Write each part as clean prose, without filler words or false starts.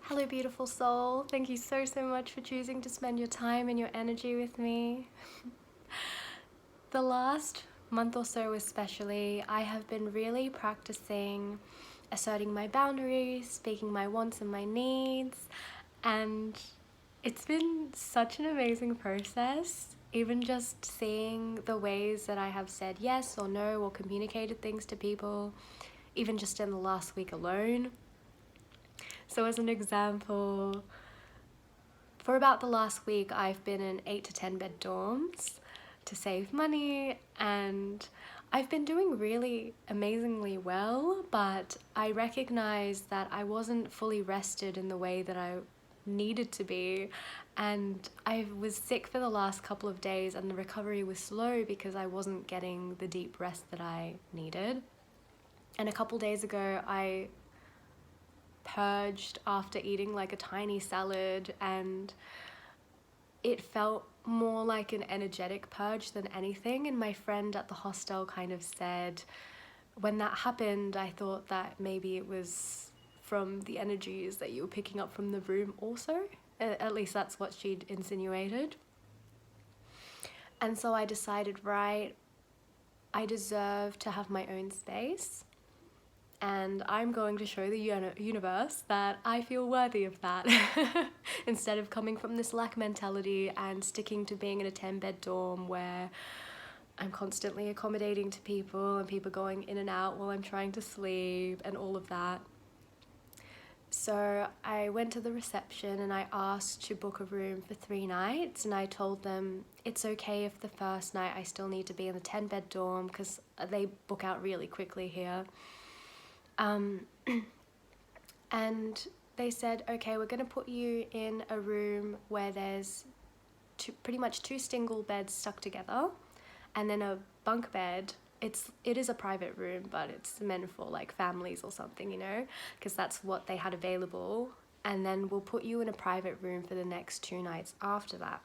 Hello, beautiful soul. Thank you so much for choosing to spend your time and your energy with me. The last month or so especially, I have been really practicing asserting my boundaries, speaking my wants and my needs, and it's been such an amazing process. Even just seeing the ways that I have said yes or no or communicated things to people, even just in the last week alone. So as an example, for about the last week, I've been in 8 to 10 bed dorms to save money, and I've been doing really amazingly well, but I recognized that I wasn't fully rested in the way that I needed to be, and I was sick for the last couple of days and the recovery was slow because I wasn't getting the deep rest that I needed. And a couple days ago, I purged after eating like a tiny salad, and it felt more like an energetic purge than anything. And my friend at the hostel kind of said when that happened, I thought that maybe it was from the energies that you were picking up from the room also. At least that's what she'd insinuated. And so I decided, right, I deserve to have my own space, and I'm going to show the universe that I feel worthy of that. Instead of coming from this lack mentality and sticking to being in a 10-bed dorm where I'm constantly accommodating to people and people going in and out while I'm trying to sleep and all of that. So I went to the reception and I asked to book a room for 3 nights, and I told them it's okay if the first night I still need to be in the 10-bed dorm because they book out really quickly here. And they said, okay, we're going to put you in a room where there's pretty much 2 single beds stuck together and then a bunk bed. It is a private room, but it's meant for like families or something, you know, because that's what they had available. And then we'll put you in a private room for the next 2 nights after that.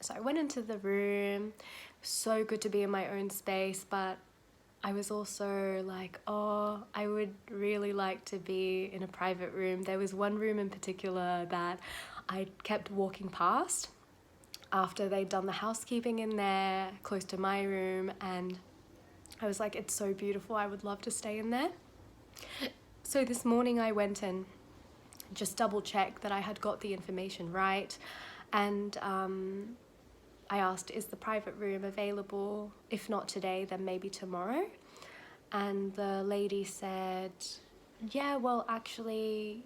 So I went into the room. So good to be in my own space, but I was also like, oh, I would really like to be in a private room. There was one room in particular that I kept walking past after they'd done the housekeeping in there, close to my room, and I was like, it's so beautiful, I would love to stay in there. So this morning I went and just double checked that I had got the information right, and I asked, is the private room available? If not today, then maybe tomorrow. And the lady said, yeah, well, actually,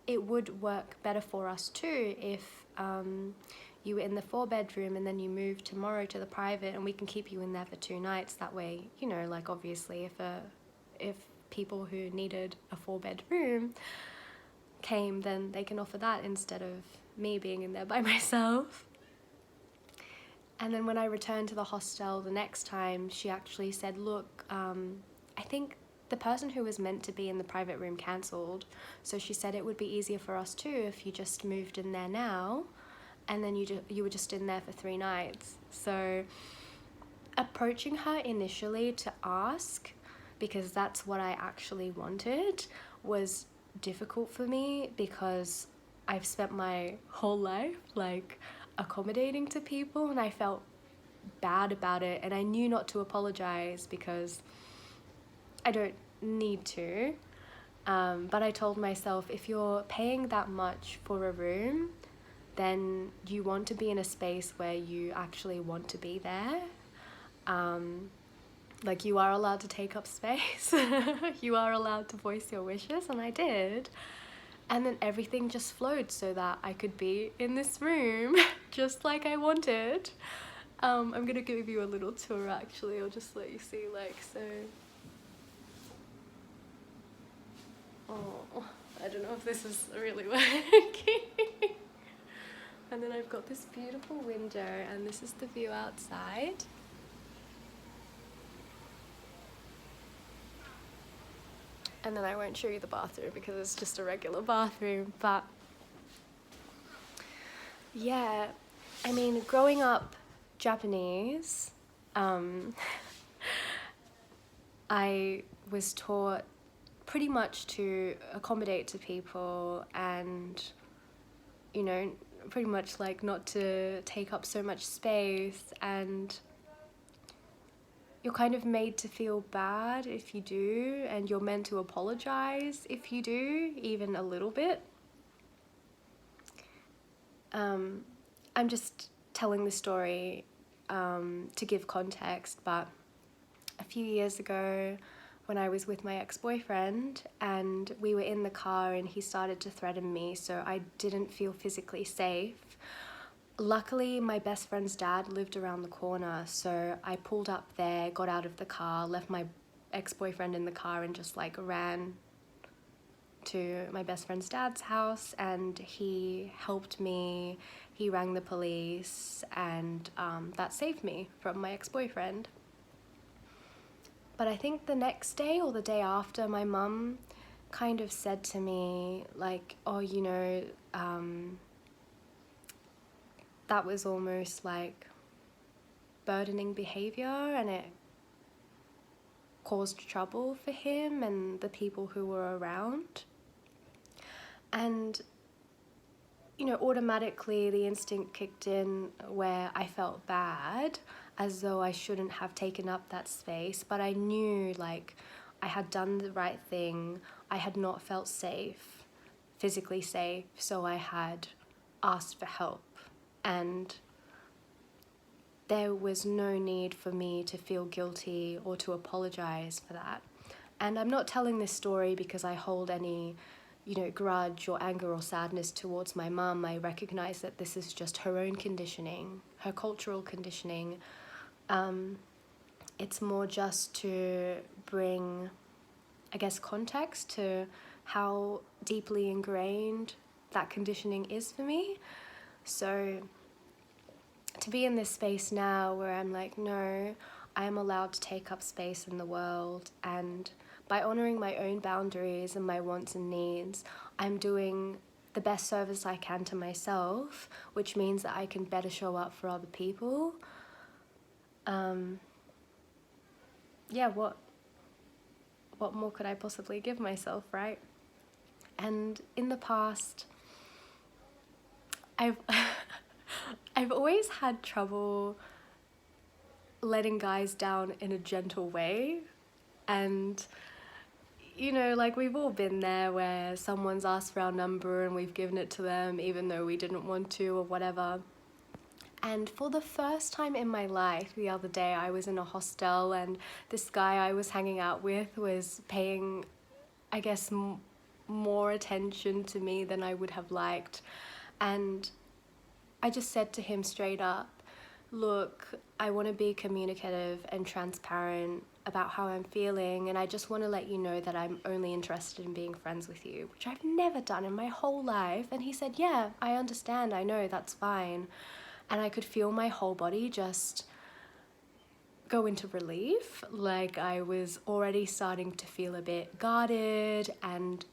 it would work better for us too if you were in the 4-bedroom and then you moved tomorrow to the private, and we can keep you in there for 2 nights. That way, you know, like obviously if people who needed a 4-bedroom came, then they can offer that instead of me being in there by myself. And then when I returned to the hostel the next time, she actually said, look, I think the person who was meant to be in the private room cancelled. So she said it would be easier for us too if you just moved in there now, and then you were just in there for 3 nights. So approaching her initially to ask, because that's what I actually wanted, was difficult for me because I've spent my whole life like accommodating to people, and I felt bad about it, and I knew not to apologize because I don't need to. But I told myself, if you're paying that much for a room, then you want to be in a space where you actually want to be there. Like, you are allowed to take up space. You are allowed to voice your wishes, and I did. And then everything just flowed so that I could be in this room just like I wanted. I'm gonna give you a little tour actually. I'll just let you see, like, so. Oh, I don't know if this is really working. And then I've got this beautiful window, and this is the view outside. And then I won't show you the bathroom because it's just a regular bathroom, but yeah, I mean, growing up Japanese, I was taught pretty much to accommodate to people and, you know, pretty much like not to take up so much space, and you're kind of made to feel bad if you do, and you're meant to apologize if you do, even a little bit. I'm just telling the story to give context, but a few years ago when I was with my ex-boyfriend and we were in the car and he started to threaten me, so I didn't feel physically safe. Luckily, my best friend's dad lived around the corner, so I pulled up there, got out of the car, left my ex-boyfriend in the car and just like ran to my best friend's dad's house, and he helped me. He rang the police, and that saved me from my ex-boyfriend. But I think the next day or the day after, my mum kind of said to me like, oh, you know, that was almost like burdening behavior, and it caused trouble for him and the people who were around. And, you know, automatically the instinct kicked in where I felt bad, as though I shouldn't have taken up that space, but I knew like I had done the right thing. I had not felt safe, physically safe, so I had asked for help, and there was no need for me to feel guilty or to apologize for that. And I'm not telling this story because I hold any, you know, grudge or anger or sadness towards my mum. I recognize that this is just her own conditioning, her cultural conditioning. It's more just to bring, I guess, context to how deeply ingrained that conditioning is for me. So to be in this space now where I'm like, no, I am allowed to take up space in the world, and by honoring my own boundaries and my wants and needs, I'm doing the best service I can to myself, which means that I can better show up for other people. Yeah, what more could I possibly give myself, right? And in the past, I've always had trouble letting guys down in a gentle way. And, you know, like we've all been there where someone's asked for our number and we've given it to them even though we didn't want to or whatever. And for the first time in my life, the other day, I was in a hostel and this guy I was hanging out with was paying, I guess, more attention to me than I would have liked. And I just said to him straight up, look, I want to be communicative and transparent about how I'm feeling, and I just want to let you know that I'm only interested in being friends with you, which I've never done in my whole life. And he said, yeah, I understand, I know, that's fine. And I could feel my whole body just go into relief. Like I was already starting to feel a bit guarded and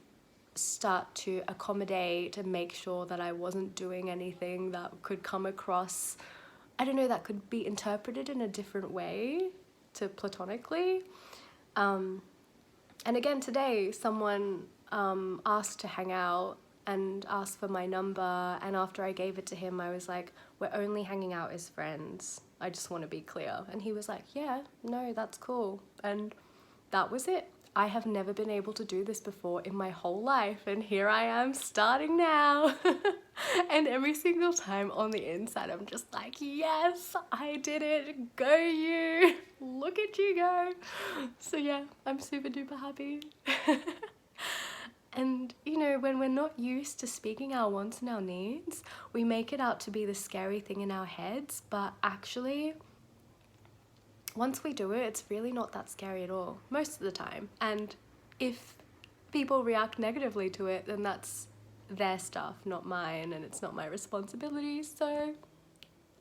start to accommodate and make sure that I wasn't doing anything that could come across, I don't know, that could be interpreted in a different way to platonically. And again today, someone asked to hang out and asked for my number, and after I gave it to him, I was like, we're only hanging out as friends. I just want to be clear. And he was like, yeah, no, that's cool. And that was it. I have never been able to do this before in my whole life, and here I am starting now. And every single time on the inside, I'm just like, yes, I did it. Go you. Look at you go. So yeah, I'm super duper happy. And, you know, when we're not used to speaking our wants and our needs, we make it out to be the scary thing in our heads, but actually, once we do it, it's really not that scary at all, most of the time. And if people react negatively to it, then that's their stuff, not mine, and it's not my responsibility. So,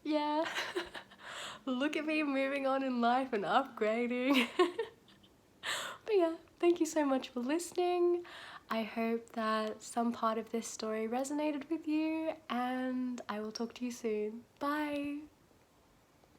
yeah, look at me moving on in life and upgrading. But yeah, thank you so much for listening. I hope that some part of this story resonated with you, and I will talk to you soon. Bye!